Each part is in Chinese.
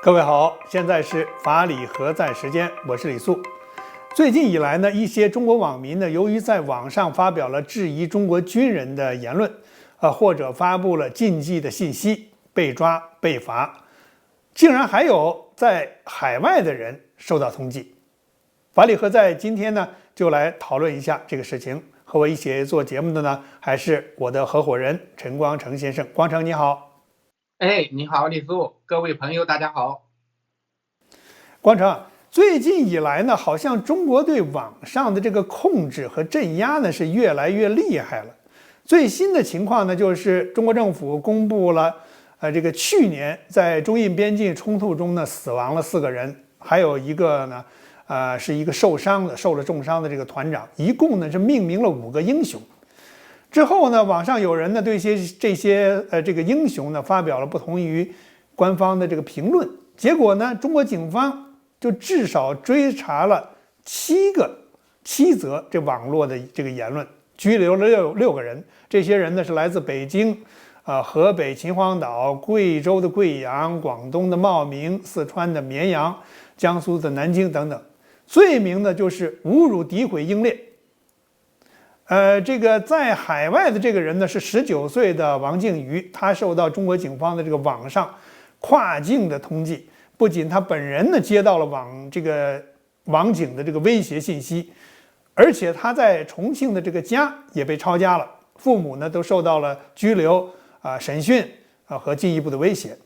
各位好，现在是法理何在时间，我是李素。最近以来呢，一些中国网民呢，由于在网上发表了质疑中国军人的言论，或者发布了禁忌的信息，被抓被罚，竟然还有在海外的人受到通缉。法理何在今天呢，就来讨论一下这个事情。和我一起做节目的呢，还是我的合伙人陈光诚先生。光诚你好。你好，李素，各位朋友，大家好。光诚，最近以来呢，好像中国对网上的这个控制和镇压呢是越来越厉害了。最新的情况呢，就是中国政府公布了，这个去年在中印边境冲突中呢死亡了4个人，还有一个呢，是一个受了重伤的这个团长，一共呢是命名了5个英雄。之后呢，网上有人呢对这些这个英雄呢发表了不同于官方的这个评论，结果呢，中国警方就至少追查了7则这网络的这个言论，拘留了6个人。这些人呢是来自北京、河北秦皇岛、贵州的贵阳、广东的茂名、四川的绵阳、江苏的南京等等。罪名呢就是侮辱、诋毁英烈。这个在海外的这个人呢是19岁的王靖宇，他受到中国警方的这个网上跨境的通缉。不仅他本人呢接到了网警的这个威胁信息，而且他在重庆的这个家也被抄家了，父母呢都受到了拘留、审讯和进一步的威胁。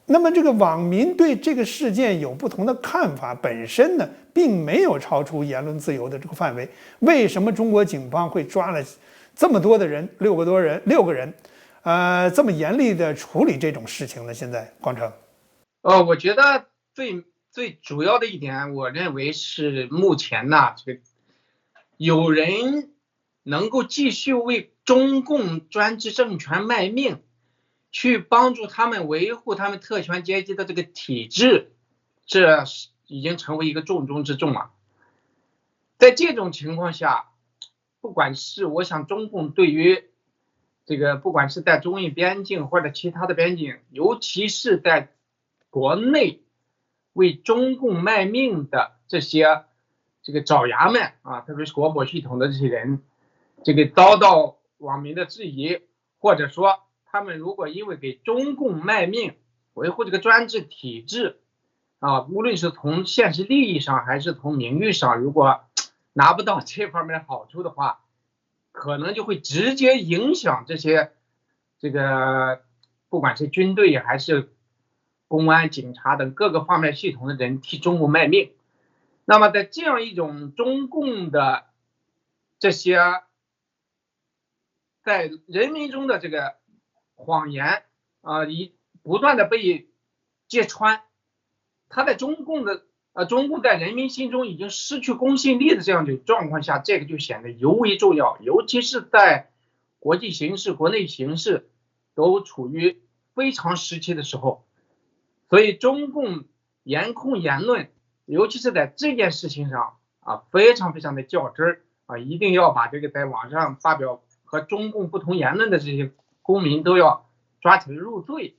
那么这个网民对这个事件有不同的看法，本身呢并没有超出言论自由的这个范围。为什么中国警方会抓了这么多的人，6个人，这么严厉的处理这种事情呢？现在光诚。我觉得最主要的一点，我认为是目前呢，这个有人能够继续为中共专制政权卖命，去帮助他们维护他们特权阶级的这个体制，这已经成为一个重中之重了。在这种情况下，不管是我想中共对于这个不管是在中印边境或者其他的边境，尤其是在国内为中共卖命的这些这个爪牙们啊，特别是国保系统的这些人，这个遭到网民的质疑，或者说他们如果因为给中共卖命，维护这个专制体制啊，无论是从现实利益上还是从名誉上，如果拿不到这方面的好处的话，可能就会直接影响这些这个不管是军队还是公安、警察等各个方面系统的人替中共卖命。那么在这样一种中共的这些在人民中的这个谎言不断的被揭穿，他在中共在人民心中已经失去公信力的这样的状况下，这个就显得尤为重要，尤其是在国际形势、国内形势都处于非常时期的时候。所以中共严控言论，尤其是在这件事情上非常非常的较真一定要把这个在网上发表和中共不同言论的这些公民都要抓起来入罪。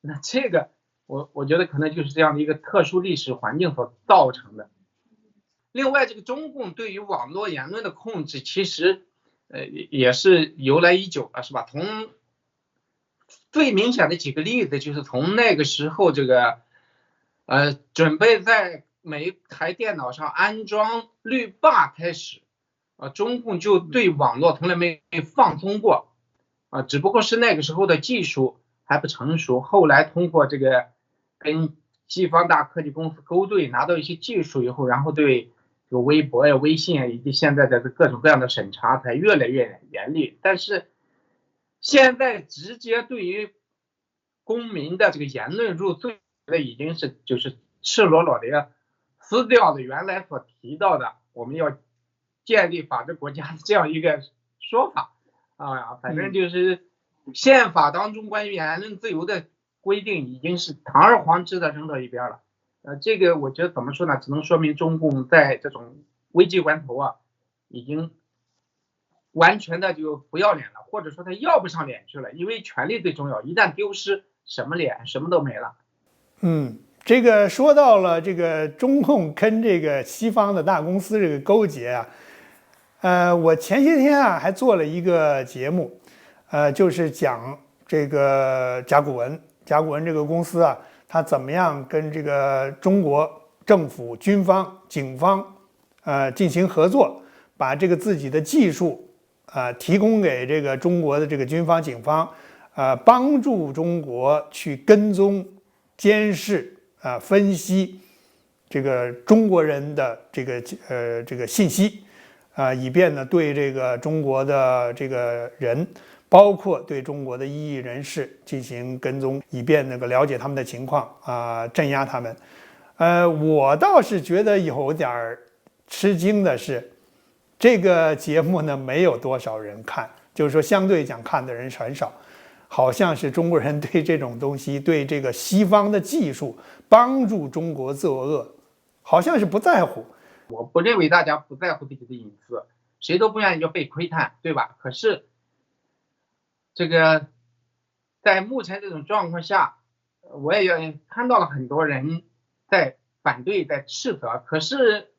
那这个我觉得可能就是这样的一个特殊历史环境所造成的。另外，这个中共对于网络言论的控制，其实也是由来已久了，是吧？从最明显的几个例子，就是从那个时候这个准备在每一台电脑上安装滤霸开始，中共就对网络从来没放松过只不过是那个时候的技术还不成熟，后来通过这个跟西方大科技公司勾兑，拿到一些技术以后，然后对这个微博呀、微信以及现在的各种各样的审查才越来越严厉。但是现在直接对于公民的这个言论入罪的，已经是就是赤裸裸的撕掉的原来所提到的我们要建立法治国家的这样一个说法反正就是宪法当中关于言论自由的规定已经是堂而皇之的扔到一边了。这个我觉得怎么说呢，只能说明中共在这种危机关头已经完全的就不要脸了，或者说他要不上脸去了，因为权力最重要，一旦丢失什么脸什么都没了。这个说到了这个中共跟这个西方的大公司这个勾结啊，我前些天啊还做了一个节目，就是讲这个甲骨文这个公司啊，它怎么样跟这个中国政府、军方、警方进行合作，把这个自己的技术提供给这个中国的这个军方、警方，帮助中国去跟踪、监视。分析这个中国人的这个信息，以便呢对这个中国的这个人，包括对中国的异议人士进行跟踪，以便那个了解他们的情况镇压他们。我倒是觉得有点吃惊的是，这个节目呢没有多少人看，就是说相对讲看的人很少。好像是中国人对这种东西，对这个西方的技术帮助中国作恶，好像是不在乎。我不认为大家不在乎自己的隐私，谁都不愿意就被窥探，对吧？可是这个在目前这种状况下，我也看到了很多人在反对、在斥责，可是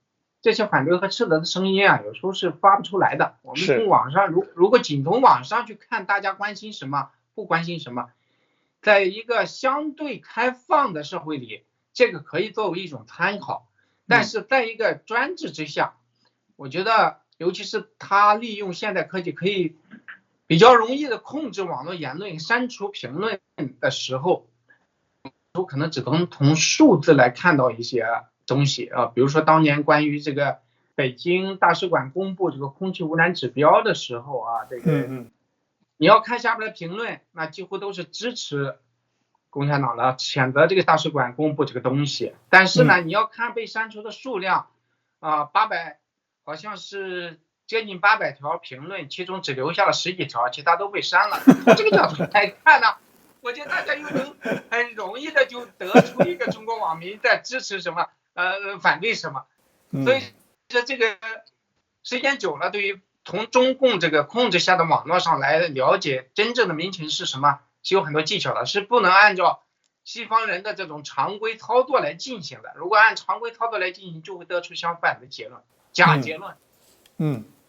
这些反对和斥责的声音啊，有时候是发不出来的。我们从网上，如果仅从网上去看，大家关心什么？不关心什么，在一个相对开放的社会里，这个可以作为一种参考，但是在一个专制之下，我觉得尤其是他利用现代科技可以比较容易的控制网络言论、删除评论的时候，有可能只能从数字来看到一些东西啊，比如说当年关于这个北京大使馆公布这个空气污染指标的时候啊，这个你要看下边的评论，那几乎都是支持共产党的，谴责这个大使馆公布这个东西。但是呢，你要看被删除的数量，800，好像是接近800条评论，其中只留下了10几条，其他都被删了。从这个角度来看呢，我觉得大家又能很容易的就得出一个中国网民在支持什么，反对什么。所以这个时间久了，对于从中共这个控制下的网络上来了解真正的民情是什么，是有很多技巧的，是不能按照西方人的这种常规操作来进行的。如果按常规操作来进行，就会得出相反的结论，假结论。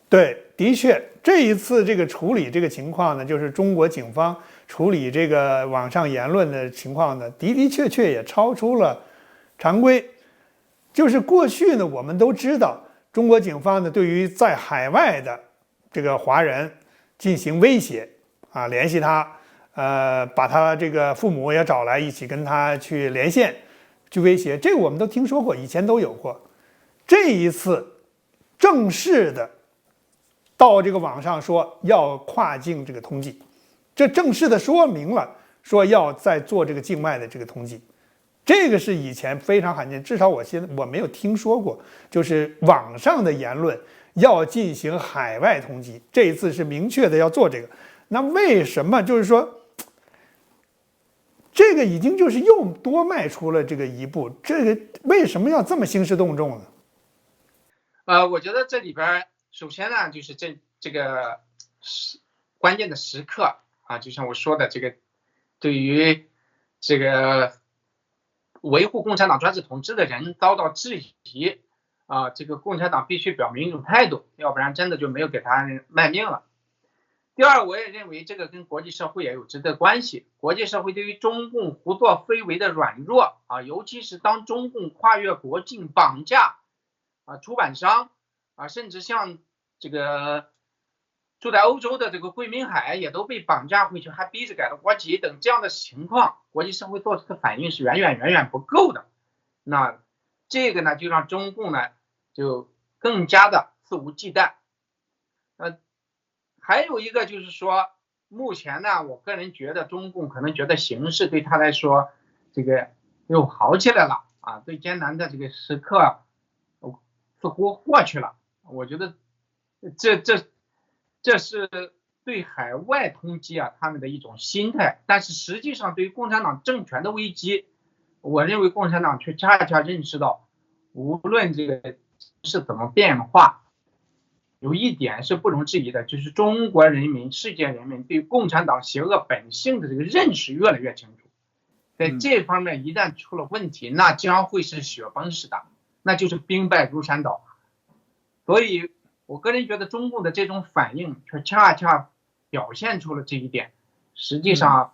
对，的确，这一次这个处理这个情况呢，就是中国警方处理这个网上言论的情况呢，的确也超出了常规。就是过去呢，我们都知道。中国警方呢，对于在海外的这个华人进行威胁联系他，把他这个父母也找来一起跟他去连线，去威胁，这个我们都听说过，以前都有过。这一次正式的到这个网上说要跨境这个通缉，这正式的说明了说要再做这个境外的这个通缉。这个是以前非常罕见，至少我没有听说过，就是网上的言论要进行海外通缉，这一次是明确的要做这个。那为什么就是说，这个已经就是又多迈出了这个一步，这个为什么要这么兴师动众呢？我觉得这里边首先呢，就是这个关键的时刻啊，就像我说的，这个对于这个维护共产党专制统治的人遭到质疑这个共产党必须表明一种态度，要不然真的就没有给他卖命了。第二，我也认为这个跟国际社会也有直接关系。国际社会对于中共胡作非为的软弱尤其是当中共跨越国境绑架出版商甚至像这个住在欧洲的这个桂明海也都被绑架回去，还逼着改了国籍等这样的情况，国际社会做出的反应是远远不够的。那这个呢，就让中共呢就更加的肆无忌惮。还有一个就是说，目前呢，我个人觉得中共可能觉得形势对他来说这个又好起来了最艰难的这个时刻似乎过去了。我觉得这是对海外通缉他们的一种心态，但是实际上对于共产党政权的危机，我认为共产党却恰恰认识到，无论这个是怎么变化，有一点是不容置疑的，就是中国人民、世界人民对共产党邪恶本性的这个认识越来越清楚。在这方面一旦出了问题，那将会是雪崩式的，那就是兵败如山倒。所以我个人觉得中共的这种反应却恰恰表现出了这一点，实际上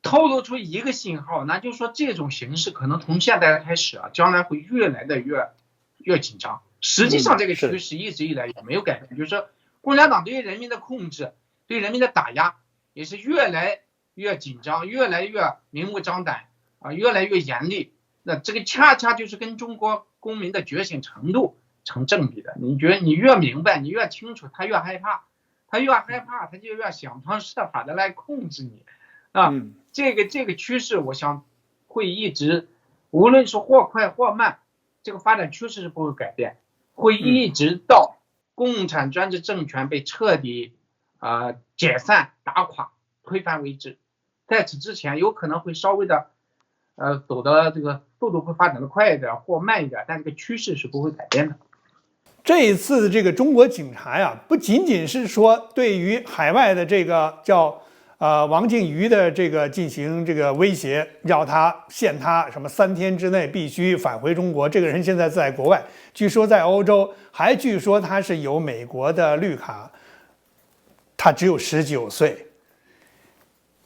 透露出一个信号，那就是说这种形势可能从现在开始将来会越来的越紧张。实际上这个趋势一直以来也没有改变，就是说共产党对于人民的控制，对人民的打压也是越来越紧张，越来越明目张胆越来越严厉。那这个恰恰就是跟中国公民的觉醒程度成正比的。你觉得你越明白，你越清楚，他越害怕，他就越想方设法的来控制你这个趋势，我想会一直，无论是或快或慢，这个发展趋势是不会改变，会一直到共产专制政权被彻底解散、打垮、推翻为止。在此之前，有可能会稍微的走的这个速度会发展的快一点或慢一点，但这个趋势是不会改变的。这一次这个中国警察呀，不仅仅是说对于海外的这个叫王靖宇的这个进行这个威胁，要他限他什么3天之内必须返回中国。这个人现在在国外，据说在欧洲，还据说他是有美国的绿卡，他只有19岁。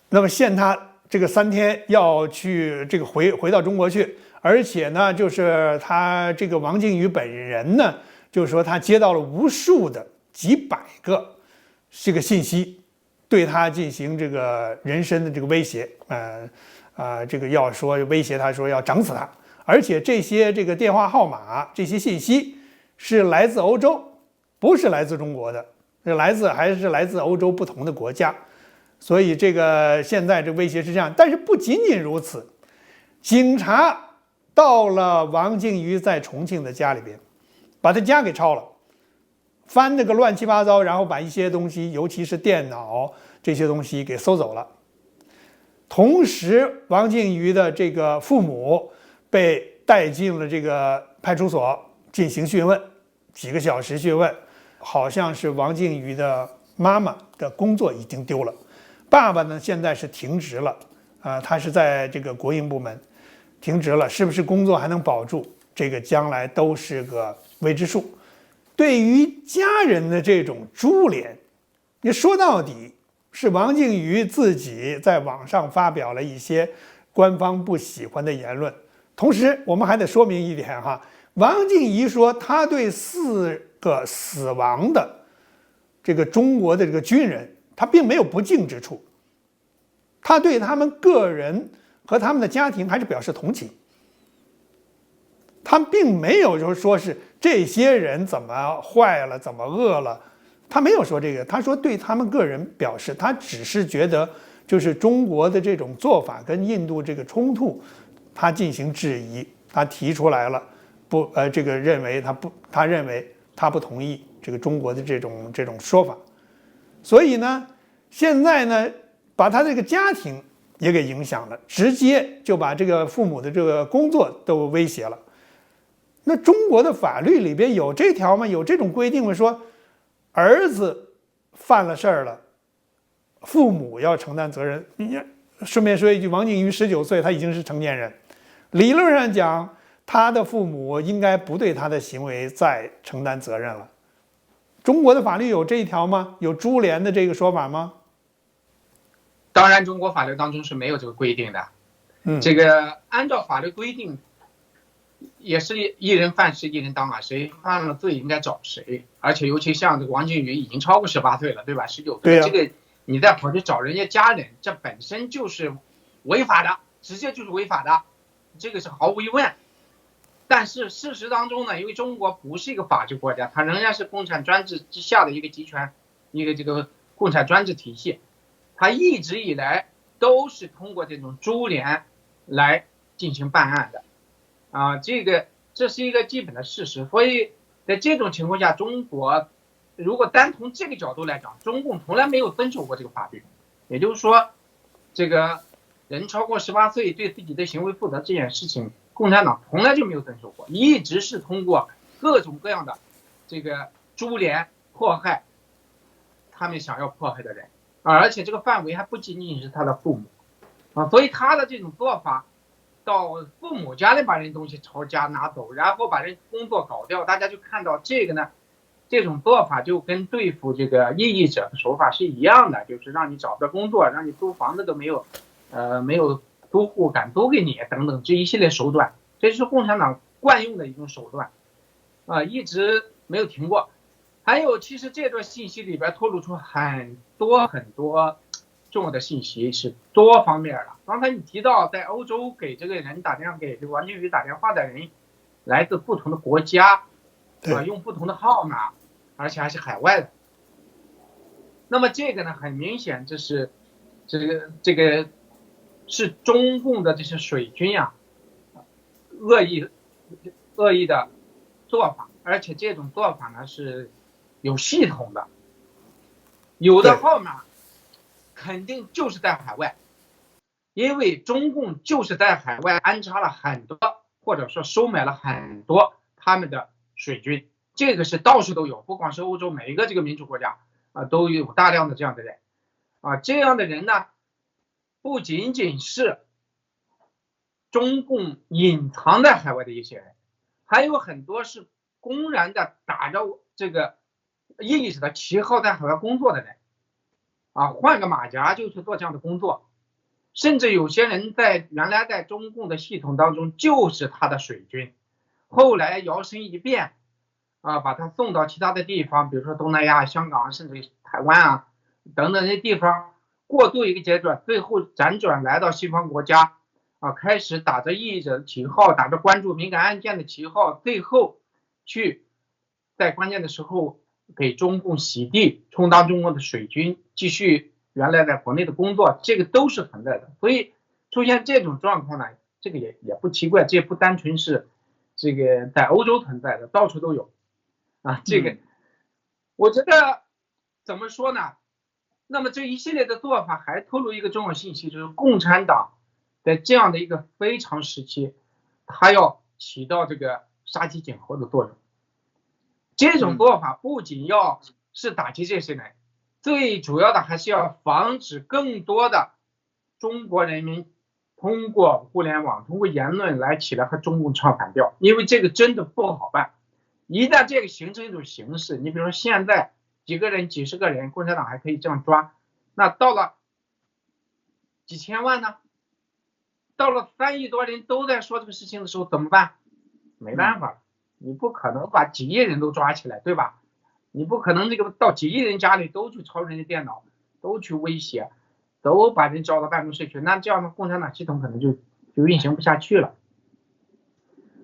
那么限他这个3天要去这个回到中国去，而且呢，就是他这个王靖宇本人呢，就是说他接到了无数的几百个这个信息。对他进行这个人身的这个威胁，这个要说威胁他说要整死他，而且这些这个电话号码、这些信息是来自欧洲，不是来自中国的，还是来自欧洲不同的国家，所以这个现在这威胁是这样。但是不仅仅如此，警察到了王靖宇在重庆的家里边，把他家给抄了。翻那个乱七八糟，然后把一些东西，尤其是电脑这些东西给搜走了。同时，王靖宇的这个父母被带进了这个派出所进行讯问，几个小时讯问，好像是王靖宇的妈妈的工作已经丢了，爸爸呢现在是停职了，他是在这个国营部门停职了，是不是工作还能保住？这个将来都是个未知数。对于家人的这种株连，你说到底是王靖宇自己在网上发表了一些官方不喜欢的言论。同时，我们还得说明一点哈，王靖宇说他对4个死亡的这个中国的这个军人，他并没有不敬之处，他对他们个人和他们的家庭还是表示同情。他并没有就是说是这些人怎么坏了，怎么恶了，他没有说这个。他说对他们个人表示，他只是觉得就是中国的这种做法跟印度这个冲突，他进行质疑，他提出来了这个认为他认为他不同意这个中国的这种说法，所以呢，现在呢，把他这个家庭也给影响了，直接就把这个父母的这个工作都威胁了。那中国的法律里边有这条吗？有这种规定吗？说儿子犯了事儿了，父母要承担责任。你顺便说一句，王靖宇19岁，他已经是成年人，理论上讲，他的父母应该不对他的行为再承担责任了。中国的法律有这一条吗？有株连的这个说法吗？当然，中国法律当中是没有这个规定的。这个按照法律规定，也是一人犯事一人当谁犯了罪应该找谁，而且尤其像这个王靖宇已经超过18岁了，对吧？19岁，这个你再跑去找人家家人，这本身就是违法的，直接就是违法的，这个是毫无疑问。但是事实当中呢，因为中国不是一个法治国家，它仍然是共产专制之下的一个集权，一个这个共产专制体系，它一直以来都是通过这种株连来进行办案的。这是一个基本的事实，所以在这种情况下，中国如果单从这个角度来讲，中共从来没有遵守过这个法律，也就是说，这个人超过18岁对自己的行为负责这件事情，共产党从来就没有遵守过，一直是通过各种各样的这个株连迫害他们想要迫害的人，而且这个范围还不仅仅是他的父母，所以他的这种做法，到父母家里把人东西抄家拿走，然后把人工作搞掉，大家就看到这个呢，这种做法就跟对付这个异议者的手法是一样的，就是让你找不到工作，让你租房子都没有，没有租户敢租给你等等这一系列手段，这是共产党惯用的一种手段，一直没有停过。还有，其实这段信息里边透露出很多重要的信息，是多方面的。刚才你提到在欧洲给这个人打电话，给这个王靖宇打电话的人来自不同的国家，用不同的号码，而且还是海外的。那么这个呢，很明显这是这个是中共的这些水军啊，恶意的做法，而且这种做法呢是有系统的，有的号码肯定就是在海外，因为中共就是在海外安插了很多，或者说收买了很多他们的水军，这个是到处都有，不光是欧洲，每一个这个民主国家都有大量的这样的人这样的人呢，不仅仅是中共隐藏在海外的一些人，还有很多是公然的打着这个异议者的旗号在海外工作的人换个马甲就去做这样的工作，甚至有些人原来在中共的系统当中就是他的水军，后来摇身一变把他送到其他的地方，比如说东南亚、香港，甚至台湾等等这些地方，过渡一个阶段，最后辗转来到西方国家开始打着异议者的旗号，打着关注敏感案件的旗号，最后去在关键的时候给中共洗地，充当中共的水军，继续原来在国内的工作，这个都是存在的。所以出现这种状况呢，这个也不奇怪，这不单纯是这个在欧洲存在的，到处都有这个我觉得怎么说呢？那么这一系列的做法还透露一个重要信息，就是共产党在这样的一个非常时期，它要起到这个杀鸡儆猴的作用。这种做法不仅要是打击这些人，最主要的还是要防止更多的中国人民通过互联网、通过言论来起来和中共唱反调，因为这个真的不好办。一旦这个形成一种形式，你比如说现在几个人、几十个人，共产党还可以这样抓，那到了几千万呢？到了3亿多人都在说这个事情的时候怎么办？没办法，你不可能把几亿人都抓起来，对吧？你不可能这个到几亿人家里都去抄人家电脑，都去威胁，都把人招到办公室去，那这样的共产党系统可能就运行不下去了。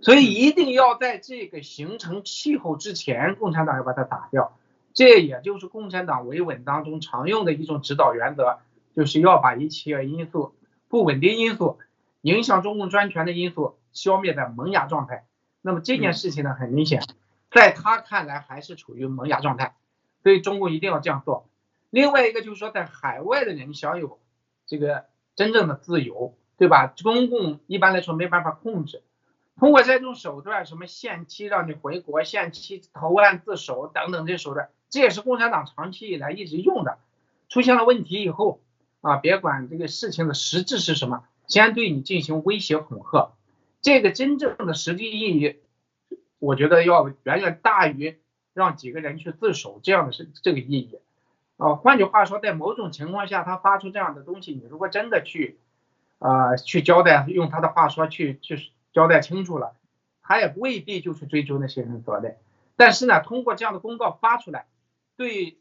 所以一定要在这个形成气候之前，共产党要把它打掉。这也就是共产党维稳当中常用的一种指导原则，就是要把一切因素、不稳定因素、影响中共专权的因素消灭在萌芽状态。那么这件事情呢，很明显，在他看来还是处于萌芽状态，所以中共一定要这样做。另外一个就是说，在海外的人享有这个真正的自由，对吧？中共一般来说没办法控制。通过这种手段，什么限期让你回国、限期投案自首等等这些手段，这也是共产党长期以来一直用的。出现了问题以后别管这个事情的实质是什么，先对你进行威胁恐吓，这个真正的实际意义，我觉得要远远大于让几个人去自首这样的这个意义换句话说，在某种情况下，他发出这样的东西，你如果真的去交代，用他的话说去交代清楚了，他也未必就去追究那些人的责任。但是呢，通过这样的公告发出来，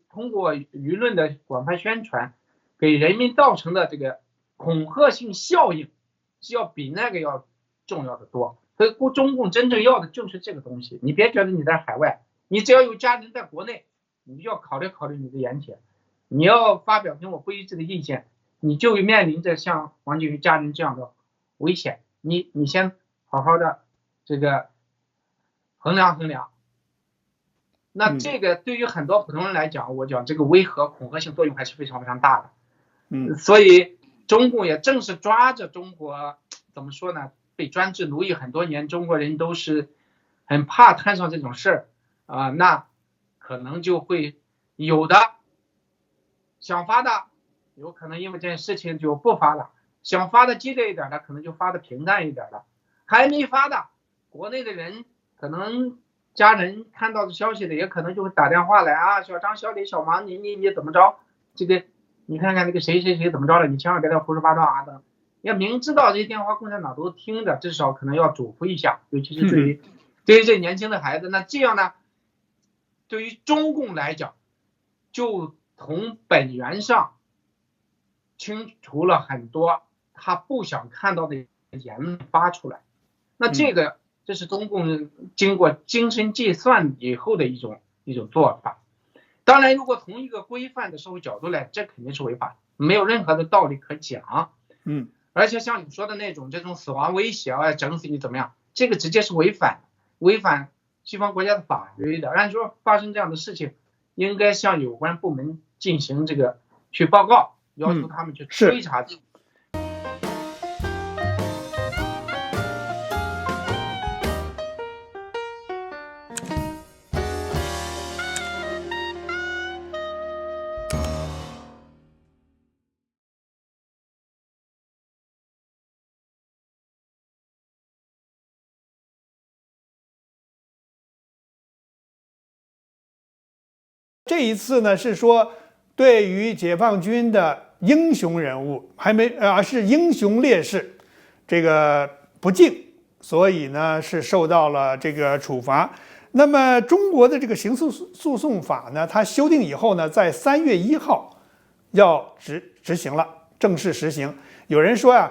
通过舆论的广泛宣传，给人民造成的这个恐吓性效应，是要比那个要重要的多。所以中共真正要的就是这个东西。你别觉得你在海外，你只要有家人在国内，你就要考虑考虑你的言行。你要发表跟我不一致的意见，你就面临着像王靖宇家人这样的危险。你先好好的这个衡量衡量。那这个对于很多普通人来讲，我讲这个威吓恐吓性作用还是非常非常大的。所以中共也正是抓着中国，怎么说呢？被专制奴役很多年，中国人都是很怕摊上这种事儿那可能就会有的想发的，有可能因为这件事情就不发了，想发的激烈一点的，可能就发的平淡一点的，还没发的，国内的人可能家人看到的消息的，也可能就会打电话来啊，小张、小李、小王，你怎么着？这个你看看那个谁谁谁怎么着了，你千万别再胡说八道啊的。要明知道这些电话共产党都听着，至少可能要嘱咐一下，尤其是对于这年轻的孩子，那这样呢，对于中共来讲，就从本源上清除了很多他不想看到的言论发出来。那这是中共经过精深计算以后的一种做法。当然，如果从一个规范的社会角度来，这肯定是违法，没有任何的道理可讲。而且像你说的那种这种死亡威胁啊，整死你怎么样，这个直接是违反西方国家的法律的。按说发生这样的事情，应该向有关部门进行这个去报告，要求他们去追查。这一次呢，是说对于解放军的英雄人物是英雄烈士，这个不敬，所以呢是受到了这个处罚。那么中国的这个刑事诉讼法呢，它修订以后呢，在3月1号要执行了，正式实行。有人说啊，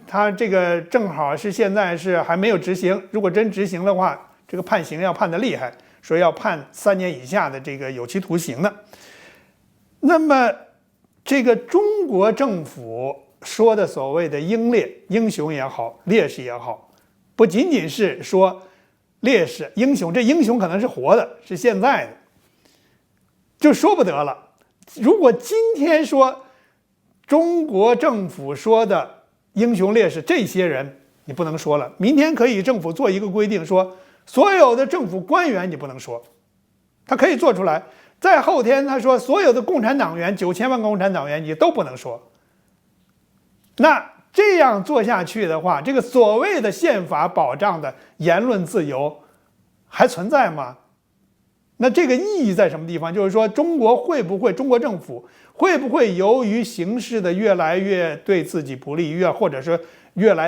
他这个正好是现在是还没有执行，如果真执行的话，这个判刑要判得厉害。说要判3年以下的这个有期徒刑的。那么这个中国政府说的所谓的英雄也好，烈士也好，不仅仅是说烈士英雄，这英雄可能是活的，是现在的，就说不得了。如果今天说中国政府说的英雄烈士这些人你不能说了，明天可以政府做一个规定说所有的政府官员你不能说，他可以做出来。再后天他说所有的共产党员9000万个共产党员你都不能说。那这样做下去的话，这个所谓的宪法保障的言论自由还存在吗？那这个意义在什么地方？就是说中国政府会不会由于形势的越来越对自己不利，或者说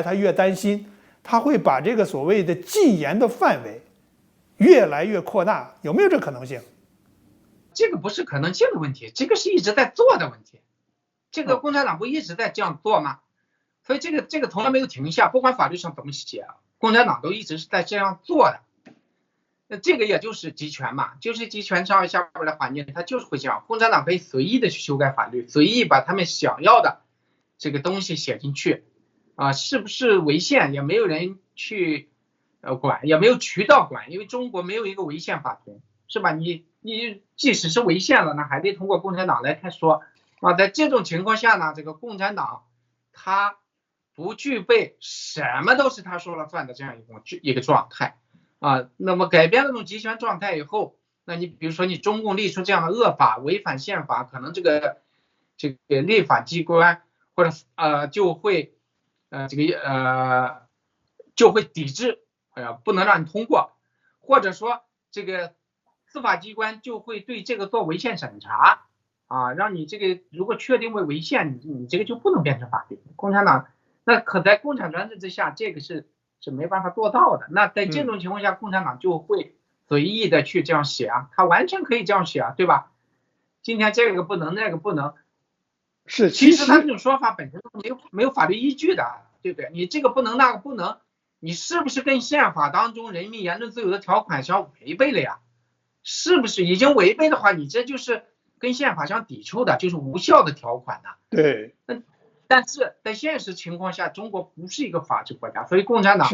他越担心，他会把这个所谓的禁言的范围越来越扩大，有没有这可能性？这个不是可能性的问题，这个是一直在做的问题。这个共产党不一直在这样做吗？所以这个从来没有停下，不管法律上怎么写，共产党都一直是在这样做的。那这个也就是集权嘛，就是集权上下边的环境，它就是会这样。共产党可以随意的去修改法律，随意把他们想要的这个东西写进去。是不是违宪也没有人去管，也没有渠道管，因为中国没有一个违宪法庭，是吧？你即使是违宪了，那还得通过共产党来说。在这种情况下呢，这个共产党他不具备什么都是他说了算的这样一个状态那么改变了这种集权状态以后，那你比如说你中共立出这样的恶法，违反宪法，可能这个立法机关或者就会就会抵制，不能让你通过，或者说这个司法机关就会对这个做违宪审查让你这个如果确定为违宪，你这个就不能变成法律。共产党那可在共产专制之下，这个是没办法做到的。那在这种情况下，共产党就会随意的去这样写他完全可以这样写对吧？今天这个不能，那个不能，是其实他这种说法本身是没有法律依据的，对不对？你这个不能，那个不能，你是不是跟宪法当中人民言论自由的条款相违背了呀？是不是已经违背的话，你这就是跟宪法相抵触的，就是无效的条款对。但是在现实情况下，中国不是一个法治国家，所以共产党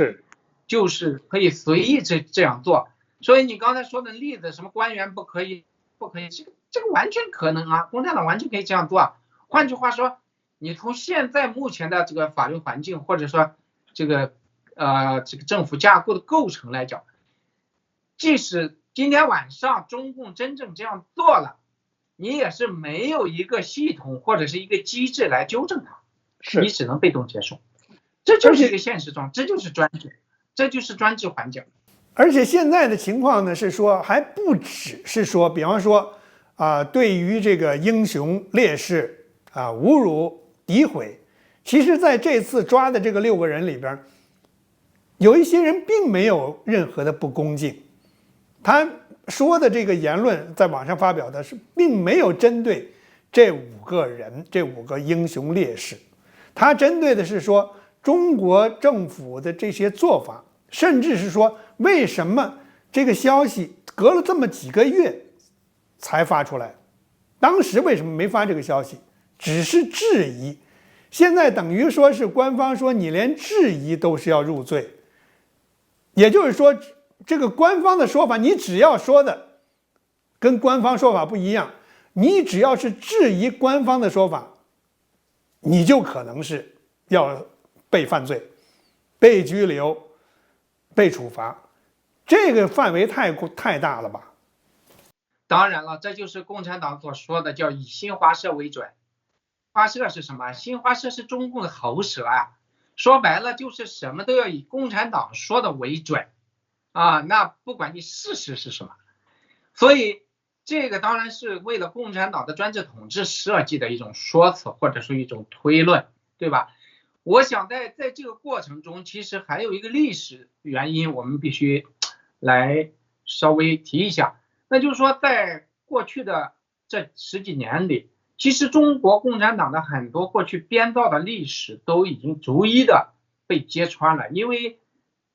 就是可以随意这样做。所以你刚才说的例子，什么官员不可以，这个完全可能共产党完全可以这样做换句话说，你从现在目前的这个法律环境，或者说这个政府架构的构成来讲，即使今天晚上中共真正这样做了，你也是没有一个系统或者是一个机制来纠正它。是你只能被动接受，这就是一个现实状，这就是专制，这就是专制环境。而且现在的情况呢是说，还不只是说，比方说对于这个英雄烈士侮辱诋毁，其实在这次抓的这个6个人里边，有一些人并没有任何的不恭敬，他说的这个言论在网上发表的是，并没有针对这5个人，这5个英雄烈士，他针对的是说中国政府的这些做法，甚至是说为什么这个消息隔了这么几个月才发出来，当时为什么没发这个消息，只是质疑，现在等于说是官方说你连质疑都是要入罪，也就是说这个官方的说法，你只要说的跟官方说法不一样，你只要是质疑官方的说法，你就可能是要被犯罪、被拘留、被处罚，这个范围太大了吧？当然了，这就是共产党所说的叫以新华社为准。华社是什么？新华社是中共的喉舌啊，说白了就是什么都要以共产党说的为准那不管你事实是什么。所以这个当然是为了共产党的专制统治设计的一种说辞，或者说一种推论，对吧？我想在这个过程中，其实还有一个历史原因，我们必须来稍微提一下，那就是说在过去的这10几年里，其实中国共产党的很多过去编造的历史都已经逐一的被揭穿了，因为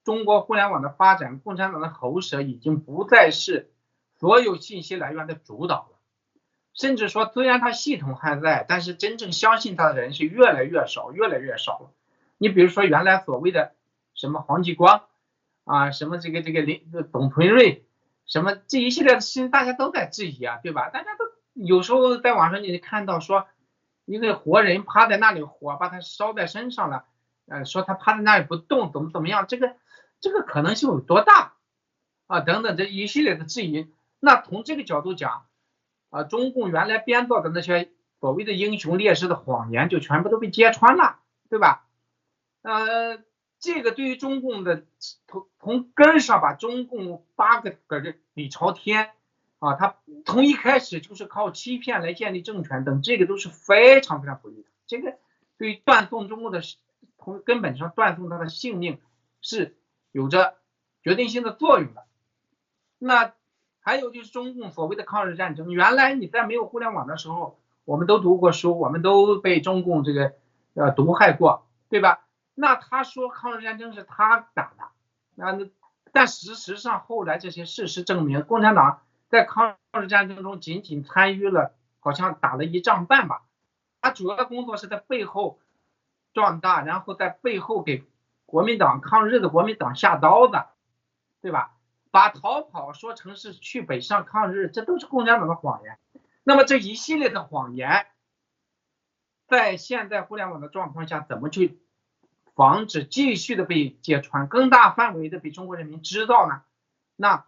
中国互联网的发展，共产党的喉舌已经不再是所有信息来源的主导了，甚至说虽然它系统还在，但是真正相信它的人是越来越少，越来越少了。你比如说原来所谓的什么黄继光什么这个董存瑞，什么这一系列的事情，大家都在质疑对吧？大家都有时候在网上你看到说一个活人趴在那里，火把他烧在身上了，说他趴在那里不动，怎么样？这个可能性有多大等等这一系列的质疑。那从这个角度讲中共原来编造的那些所谓的英雄烈士的谎言就全部都被揭穿了，对吧？这个对于中共的从根上把中共8个的李朝天他从一开始就是靠欺骗来建立政权等，这个都是非常非常不利的。这个对于断送中共的从根本上断送他的性命是有着决定性的作用的。那还有就是中共所谓的抗日战争，原来你在没有互联网的时候，我们都读过书，我们都被中共这个毒害过，对吧？那他说抗日战争是他打的，但事实上后来这些事实证明，共产党在抗日战争中仅仅参与了好像打了1仗半吧，他主要的工作是在背后壮大，然后在背后给国民党抗日的国民党下刀子，对吧？把逃跑说成是去北上抗日，这都是共产党的谎言。那么这一系列的谎言，在现在互联网的状况下，怎么去防止继续的被揭穿，更大范围的被中国人民知道呢？那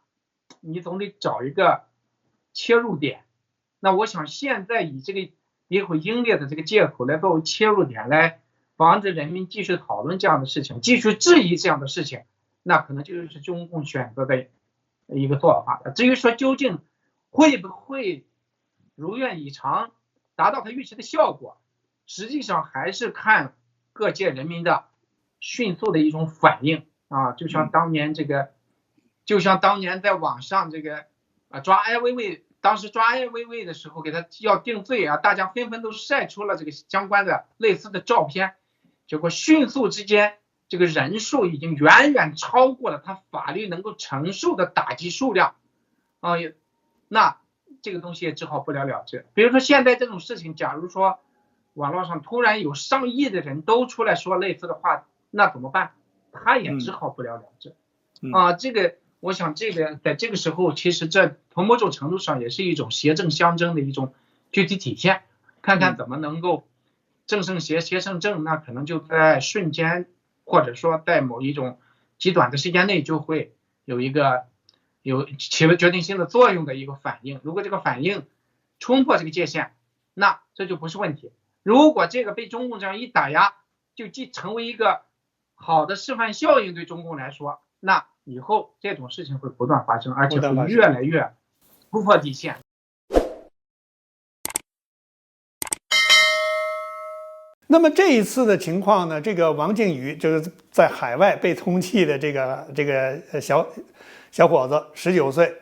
你总得找一个切入点。那我想现在以这个诋毁英烈的这个借口来作为切入点，来防止人民继续讨论这样的事情，继续质疑这样的事情，那可能就是中共选择的一个做法了。至于说究竟会不会如愿以偿达到他预期的效果，实际上还是看各界人民的迅速的一种反应就像当年在网上这个抓艾薇薇，当时抓艾薇薇的时候给他要定罪大家纷纷都晒出了这个相关的类似的照片，结果迅速之间这个人数已经远远超过了他法律能够承受的打击数量那这个东西也只好不了了之。比如说现在这种事情，假如说网络上突然有上亿的人都出来说类似的话，那怎么办？他也只好不了了之这个我想这个在这个时候，其实这从某种程度上也是一种邪正相争的一种具体体现，看看怎么能够正胜邪，邪胜正，那可能就在瞬间，或者说在某一种极短的时间内就会有起了决定性的作用的一个反应。如果这个反应冲破这个界限，那这就不是问题。如果这个被中共这样一打压，就既成为一个好的示范效应，对中共来说，那以后这种事情会不断发生，而且会越来越突破底线。那么这一次的情况呢，这个王靖宇就是在海外被通缉的这个小伙子，19岁，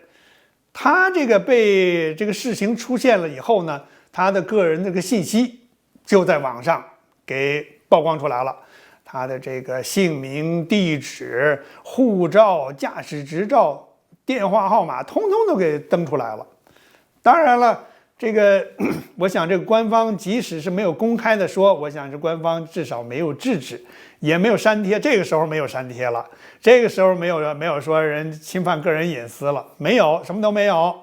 他这个被这个事情出现了以后呢，他的个人这个信息就在网上给曝光出来了，他的这个姓名、地址、护照、驾驶执照、电话号码，通通都给登出来了。当然了。这个，我想这个官方即使是没有公开的说，我想这官方至少没有制止，也没有删帖。这个时候没有删帖了，这个时候没有说人侵犯个人隐私了，没有，什么都没有。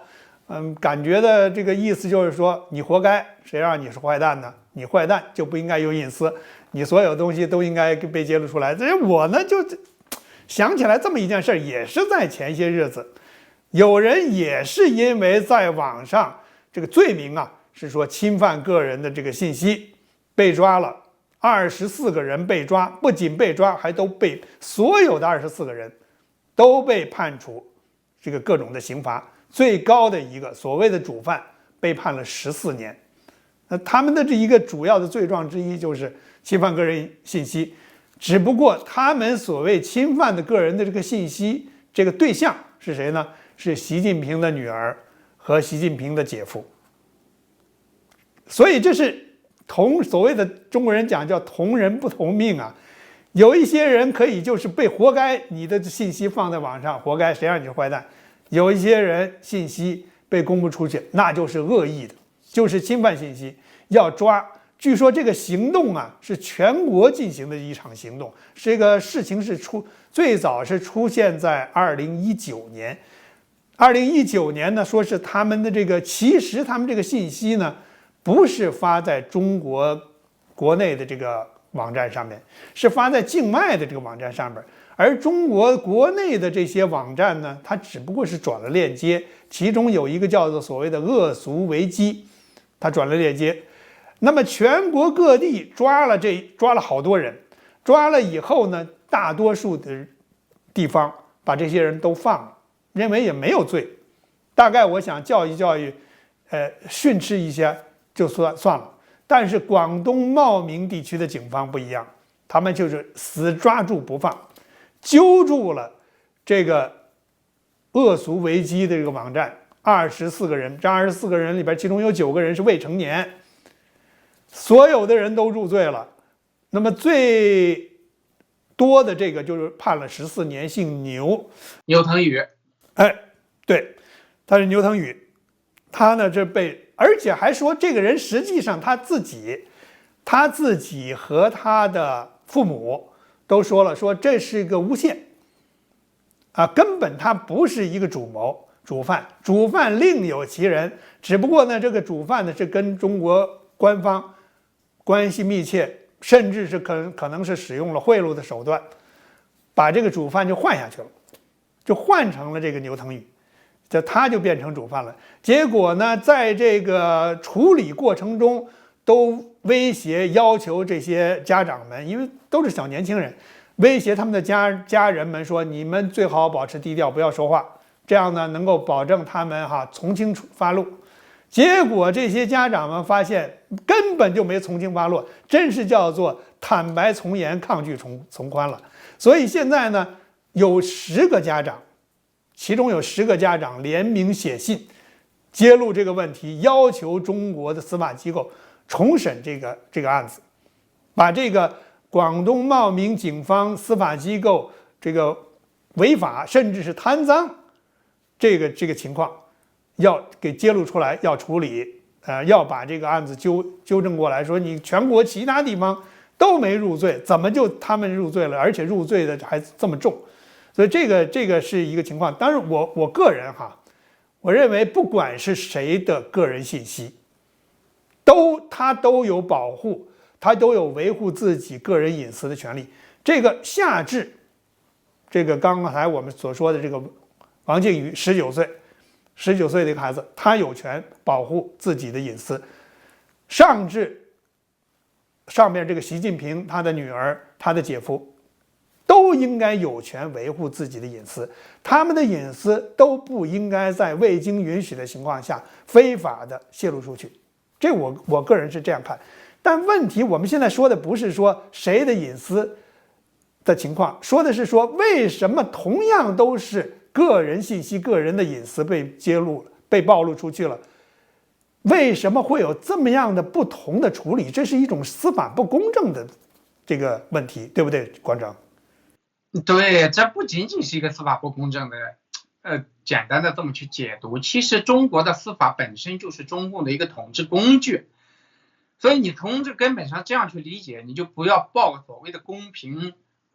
感觉的这个意思就是说，你活该，谁让你是坏蛋呢？你坏蛋就不应该有隐私，你所有东西都应该被揭露出来。这我呢就想起来这么一件事，也是在前些日子，有人也是因为在网上。这个罪名啊，是说侵犯个人的这个信息，被抓了24个人被抓，不仅被抓，还都被所有的24个人都被判处这个各种的刑罚，最高的一个所谓的主犯被判了14年。那他们的这一个主要的罪状之一就是侵犯个人信息，只不过他们所谓侵犯的个人的这个信息，这个对象是谁呢？是习近平的女儿。和习近平的姐夫，所以这是所谓的中国人讲叫同人不同命啊。有一些人可以就是被活该，你的信息放在网上，活该，谁让你是坏蛋？有一些人信息被公布出去，那就是恶意的，就是侵犯信息，要抓。据说这个行动啊是全国进行的一场行动，这个事情是最早是出现在2019年。2019年呢，说是他们的其实他们这个信息呢，不是发在中国国内的这个网站上面，是发在境外的这个网站上面。而中国国内的这些网站呢，它只不过是转了链接，其中有一个叫做所谓的恶俗维基，它转了链接。那么全国各地抓了好多人，抓了以后呢，大多数的地方把这些人都放了。认为也没有罪，大概我想教育，训斥一下就算了。但是广东茂名地区的警方不一样，他们就是死抓住不放，揪住了这个恶俗维基的这个网站，24个人，这24个人里边，其中有9个人是未成年，所有的人都入罪了。那么最多的这个就是判了14年，姓牛腾宇。对，他是牛腾宇，他呢而且还说这个人实际上他自己和他的父母都说了，说这是一个诬陷啊，根本他不是一个主犯，主犯另有其人，只不过呢，这个主犯呢是跟中国官方关系密切，甚至是可能是使用了贿赂的手段，把这个主犯就换下去了。就换成了这个牛腾宇，他就变成主犯了。结果呢，在这个处理过程中，都威胁要求这些家长们，因为都是小年轻人，威胁他们的家人们说：“你们最好保持低调，不要说话，这样呢能够保证他们从轻发落。”结果这些家长们发现根本就没从轻发落，真是叫做坦白从严，抗拒从宽了。所以现在呢，有10个家长，其中有10个家长联名写信，揭露这个问题，要求中国的司法机构重审这个案子，把这个广东茂名警方司法机构这个违法甚至是贪赃这个情况，要给揭露出来，要处理，要把这个案子纠正过来，说你全国其他地方都没入罪，怎么就他们入罪了，而且入罪的还这么重？所以这个是一个情况。当然我个人我认为不管是谁的个人信息，他都有保护，他都有维护自己个人隐私的权利。这个下至这个刚才我们所说的这个王靖宇19岁的一个孩子，他有权保护自己的隐私，上至上面这个习近平他的女儿、他的姐夫，都应该有权维护自己的隐私，他们的隐私都不应该在未经允许的情况下非法的泄露出去。这我个人是这样看。但问题我们现在说的不是说谁的隐私的情况，说的是说为什么同样都是个人信息、个人的隐私被揭露了、被暴露出去了，为什么会有这么样的不同的处理？这是一种司法不公正的这个问题，对不对，馆长？对，这不仅仅是一个司法不公正的，简单的这么去解读。其实中国的司法本身就是中共的一个统治工具，所以你从这根本上这样去理解，你就不要抱所谓的公平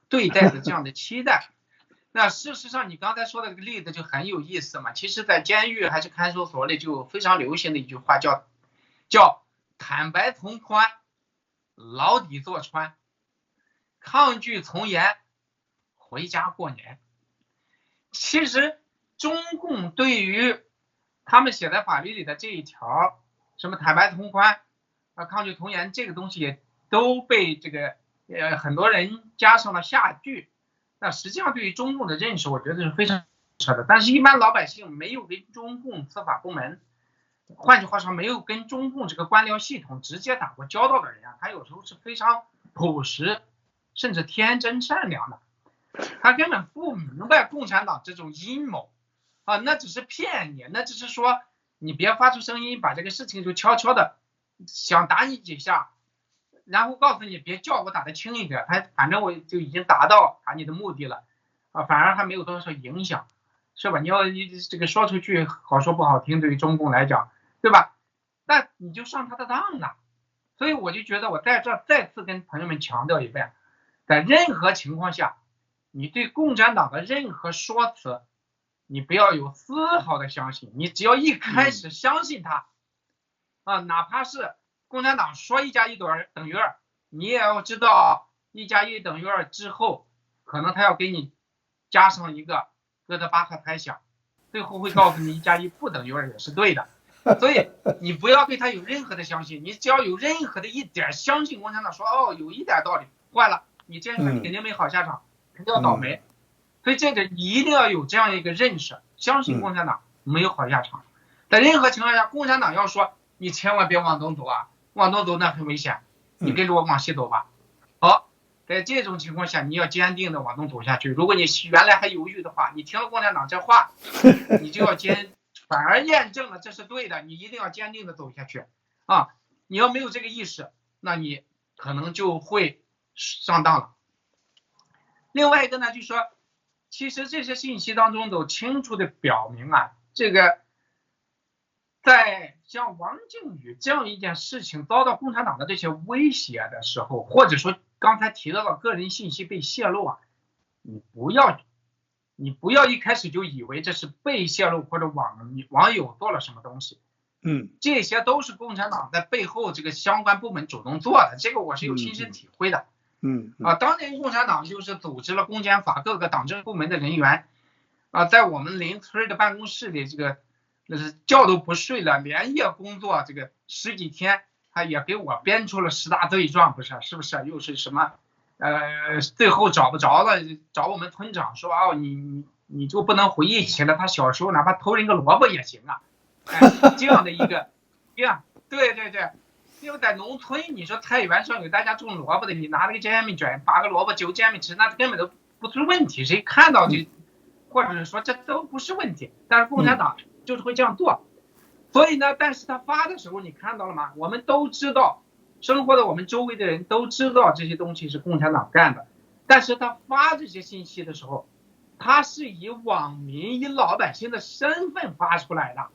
对待的这样的期待。那事实上，你刚才说的这个例子就很有意思嘛。其实，在监狱还是看守所里就非常流行的一句话叫坦白从宽，牢底坐穿，抗拒从严，回家过年。其实中共对于他们写在法律里的这一条，什么坦白从宽抗拒从严，这个东西也都被这个很多人加上了下句。那实际上对于中共的认识，我觉得是非常扯的。但是一般老百姓没有跟中共司法部门，换句话说，没有跟中共这个官僚系统直接打过交道的人他有时候是非常朴实，甚至天真善良的。他根本不明白共产党这种阴谋那只是骗你，那只是说你别发出声音，把这个事情就悄悄的想打你几下，然后告诉你别叫我打得轻一点，反正我就已经达到你的目的了反而还没有多少影响，是吧？你这个说出去好说不好听，对于中共来讲，对吧？那你就上他的当了。所以我就觉得我在这再次跟朋友们强调一遍，在任何情况下，你对共产党的任何说辞，你不要有丝毫的相信，你只要一开始相信他哪怕是共产党说1加1等于2，你也要知道1加1等于2之后，可能他要给你加上一个哥德巴赫猜想，最后会告诉你1加1不等于2也是对的。所以你不要对他有任何的相信，你只要有任何的一点相信共产党说有一点道理，坏了，你这样肯定没好下场，肯定要倒霉。所以这个你一定要有这样一个认识，相信共产党没有好下场。在任何情况下，共产党要说你千万别往东走往东走那很危险，你跟着我往西走吧。好，在这种情况下，你要坚定的往东走下去。如果你原来还犹豫的话，你听了共产党这话，你就要反而验证了这是对的，你一定要坚定的走下去你要没有这个意识，那你可能就会上当了。另外一个呢，就是说其实这些信息当中都清楚的表明这个在像王靖宇这样一件事情遭到共产党的这些威胁的时候，或者说刚才提到的个人信息被泄露你不要一开始就以为这是被泄露或者网友做了什么东西，这些都是共产党在背后这个相关部门主动做的，这个我是有亲身体会的。当年共产党就是组织了公检法各个党政部门的人员在我们邻村的办公室里，这个觉都不睡了，连夜工作，这个10几天，他也给我编出了10大罪状，是不是？又是什么最后找不着了，找我们村长说你就不能回忆起来他小时候哪怕偷人个萝卜也行这样的一个对，因为在农村，你说菜园上有大家种萝卜的，你拿了个煎饼卷，把个萝卜揪煎饼吃，那根本都不是问题，谁看到就或者是说这都不是问题，但是共产党就是会这样做。所以呢，但是他发的时候你看到了吗？我们都知道，生活的我们周围的人都知道这些东西是共产党干的，但是他发这些信息的时候，他是以网民以老百姓的身份发出来的，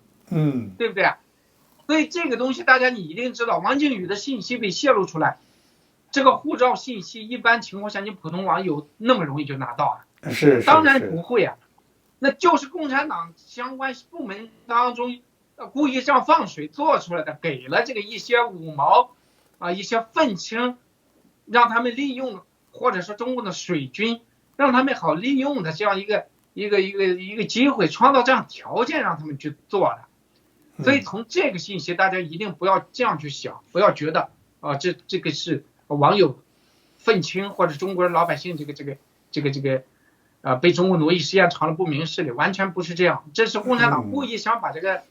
对不对？所以这个东西大家你一定知道，王靖宇的信息被泄露出来，这个护照信息一般情况下你普通网友那么容易就拿到是当然不会那就是共产党相关部门当中故意这样放水做出来的，给了这个一些五毛一些愤青，让他们利用，或者说中共的水军让他们好利用的这样一个机会，创造这样条件让他们去做的。所以从这个信息大家一定不要这样去想，不要觉得这个是网友愤青或者中国老百姓被中国奴役，实际上成了不明事理，完全不是这样。这是共产党故意想把这个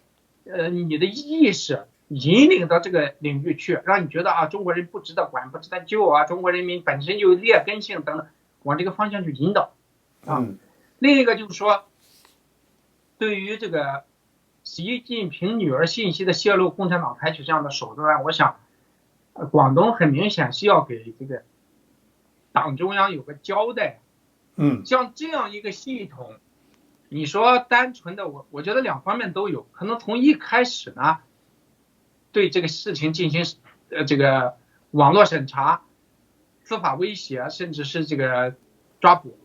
你的意识引领到这个领域去，让你觉得啊中国人不值得管，不值得救啊，中国人民本身有劣根性等等，往这个方向去引导啊。另一个就是说，对于这个习近平女儿信息的泄露，共产党采取这样的手段，我想，广东很明显是要给这个党中央有个交代。像这样一个系统，你说单纯的我觉得两方面都有，可能从一开始呢，对这个事情进行这个网络审查、司法威胁，甚至是这个抓捕，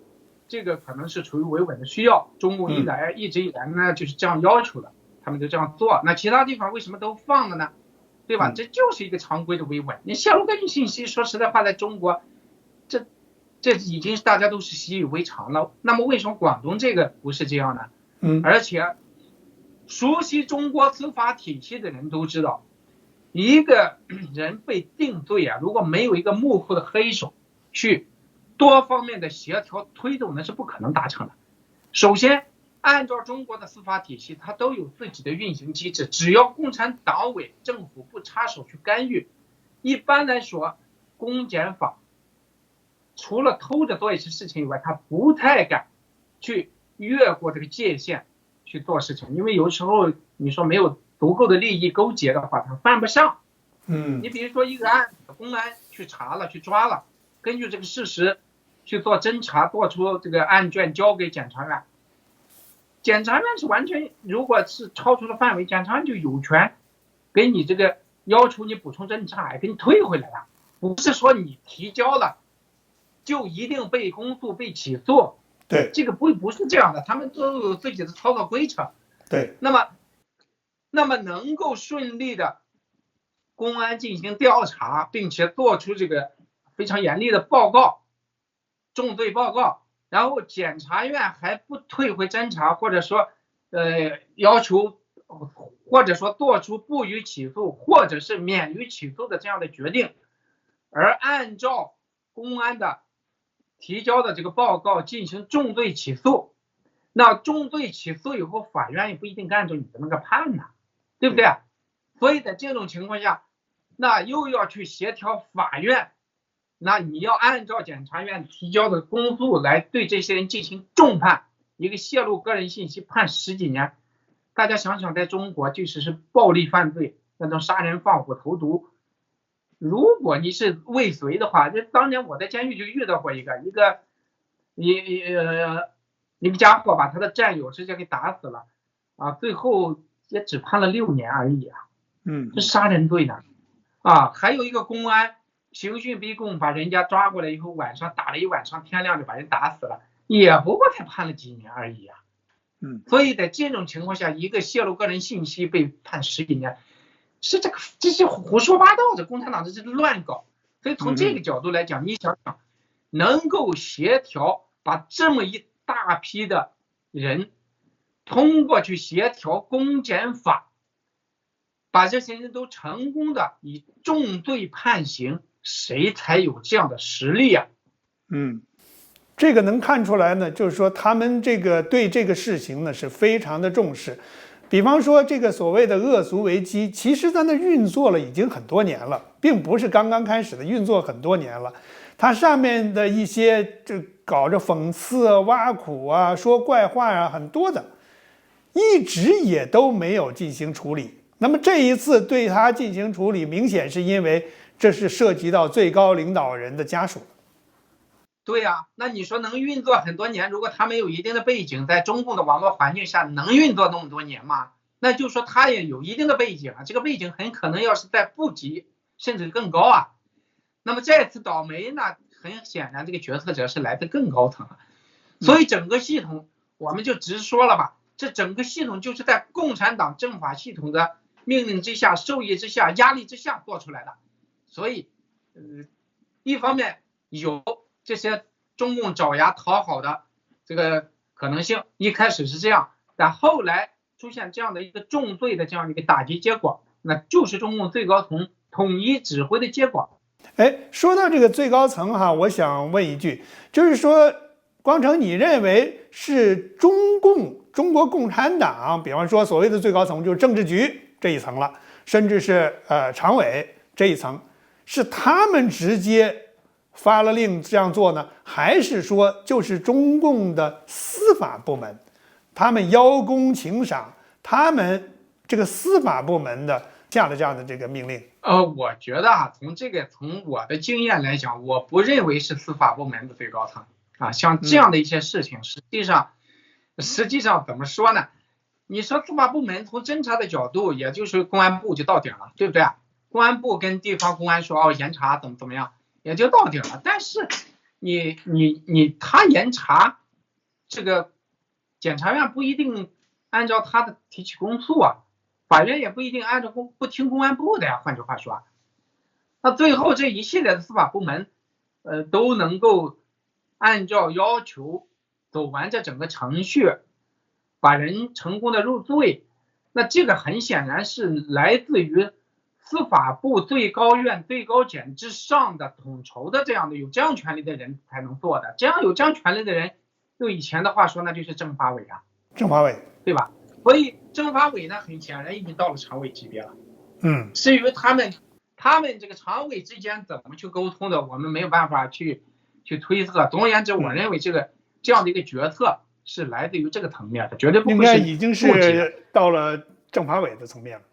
这个可能是处于维稳的需要。中共一直以来呢就是这样要求的，他们就这样做。那其他地方为什么都放了呢？对吧？这就是一个常规的维稳。你泄露个人信息，说实在话，在中国，这已经大家都是习以为常了。那么为什么广东这个不是这样呢？而且熟悉中国司法体系的人都知道，一个人被定罪啊，如果没有一个幕后的黑手去多方面的协调推动，那是不可能达成的。首先，按照中国的司法体系，它都有自己的运行机制，只要共产党委政府不插手去干预，一般来说，公检法除了偷着做一些事情以外，他不太敢去越过这个界限去做事情，因为有时候你说没有足够的利益勾结的话，他犯不上。你比如说一个案，公安去查了，去抓了，根据这个事实去做侦查，做出这个案卷交给检察院。检察院是完全，如果是超出了范围，检察院就有权给你这个要求你补充侦查，给你退回来了，不是说你提交了就一定被公诉被起诉。对，这个不是这样的，他们都有自己的操作规程。对，那么能够顺利的公安进行调查，并且做出这个非常严厉的报告，重罪报告，然后检察院还不退回侦查，或者说要求，或者说做出不予起诉或者是免于起诉的这样的决定，而按照公安的提交的这个报告进行重罪起诉，那重罪起诉以后，法院也不一定按照你的那个判呢，对不对？所以在这种情况下，那又要去协调法院，那你要按照检察院提交的公诉来对这些人进行重判，一个泄露个人信息判10几年。大家想想，在中国即使是暴力犯罪，那种杀人放火投毒，如果你是未遂的话，就当年我在监狱就遇到过一个家伙把他的战友直接给打死了啊，最后也只判了6年而已啊。是杀人罪呢啊。还有一个公安刑讯逼供，把人家抓过来以后，晚上打了一晚上，天亮就把人打死了，也不过才判了几年而已啊。所以在这种情况下，一个泄露个人信息被判10几年，这是胡说八道，这共产党这是乱搞。所以从这个角度来讲，你想想，能够协调把这么一大批的人通过去协调公检法，把这些人都成功的以重罪判刑，谁才有这样的实力啊？这个能看出来呢，就是说他们这个对这个事情呢是非常的重视。比方说这个所谓的恶俗危机，其实在那运作了已经很多年了，并不是刚刚开始的，运作很多年了。它上面的一些这搞着讽刺啊、挖苦啊、说怪话啊，很多的，一直也都没有进行处理。那么这一次对他进行处理，明显是因为这是涉及到最高领导人的家属。对呀，那你说能运作很多年，如果他没有一定的背景，在中共的网络环境下能运作那么多年吗？那就说他也有一定的背景啊，这个背景很可能要是在部级甚至更高啊。那么这次倒霉呢，很显然这个决策者是来自更高层啊。所以整个系统我们就直说了吧，这整个系统就是在共产党政法系统的命令之下、授意之下、压力之下做出来的。所以一方面有这些中共爪牙讨好的这个可能性，一开始是这样，但后来出现这样的一个重罪的这样一个打击结果，那就是中共最高层统一指挥的结果。哎，说到这个最高层哈，我想问一句，就是说，光成，你认为是中国共产党，比方说所谓的最高层就是政治局这一层了，甚至是常委这一层，是他们直接发了令这样做呢，还是说就是中共的司法部门，他们邀功请赏，他们这个司法部门的下了这样的这个命令？我觉得啊，从我的经验来讲，我不认为是司法部门的最高层啊，像这样的一些事情，实际上怎么说呢？你说司法部门从侦查的角度，也就是公安部就到顶了，对不对？公安部跟地方公安说严查怎么样，也就到顶了。但是他严查，这个检察院不一定按照他的提起公诉啊。法院也不一定按照不听公安部的呀。换句话说，那最后这一系列的司法部门，都能够按照要求走完这整个程序，把人成功的入罪。那这个很显然是来自于司法部、最高院、最高检之上的统筹的这样的有这样权力的人才能做的。这样有这样权力的人，用以前的话说，那就是政法委啊，政法委，对吧？所以政法委呢，很显然已经到了常委级别了。至于他们这个常委之间怎么去沟通的，我们没有办法去推测。总而言之，我认为这样的一个决策是来自于这个层面的，绝对不会是应该已经是到了政法委的层面了。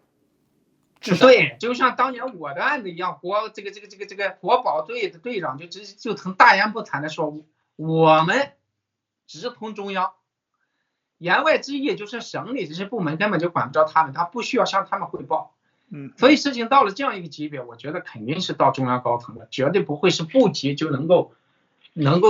对，就像当年我的案子一样，这个国保队的队长就曾大言不惭的说，我们直通中央。言外之意就是省里这些部门根本就管不着他们，他不需要向他们汇报。所以事情到了这样一个级别，我觉得肯定是到中央高层的，绝对不会是部级就能够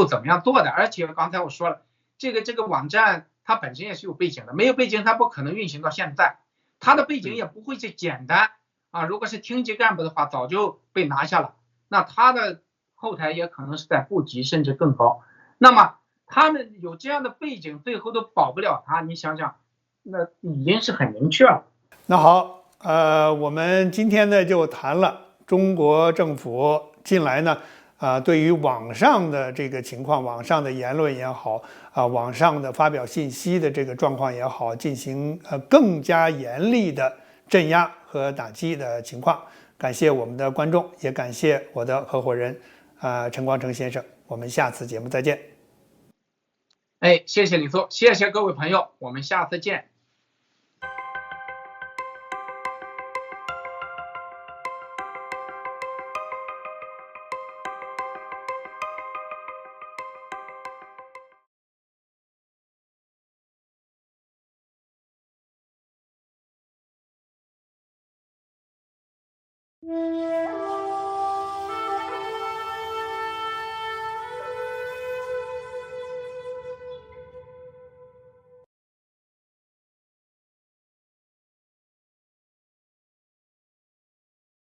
怎么样做的。而且刚才我说了，这个网站它本身也是有背景的，没有背景它不可能运行到现在，它的背景也不会是简单啊。如果是厅级干部的话，早就被拿下了，那他的后台也可能是在部级甚至更高。那么他们有这样的背景，最后都保不了他，你想想，那已经是很明确了。那好，我们今天呢就谈了中国政府近来呢，对于网上的这个情况，网上的言论也好，网上的发表信息的这个状况也好，进行更加严厉的镇压和打击的情况。感谢我们的观众，也感谢我的合伙人陈光诚先生。我们下次节目再见。谢谢李素，谢谢各位朋友，我们下次见。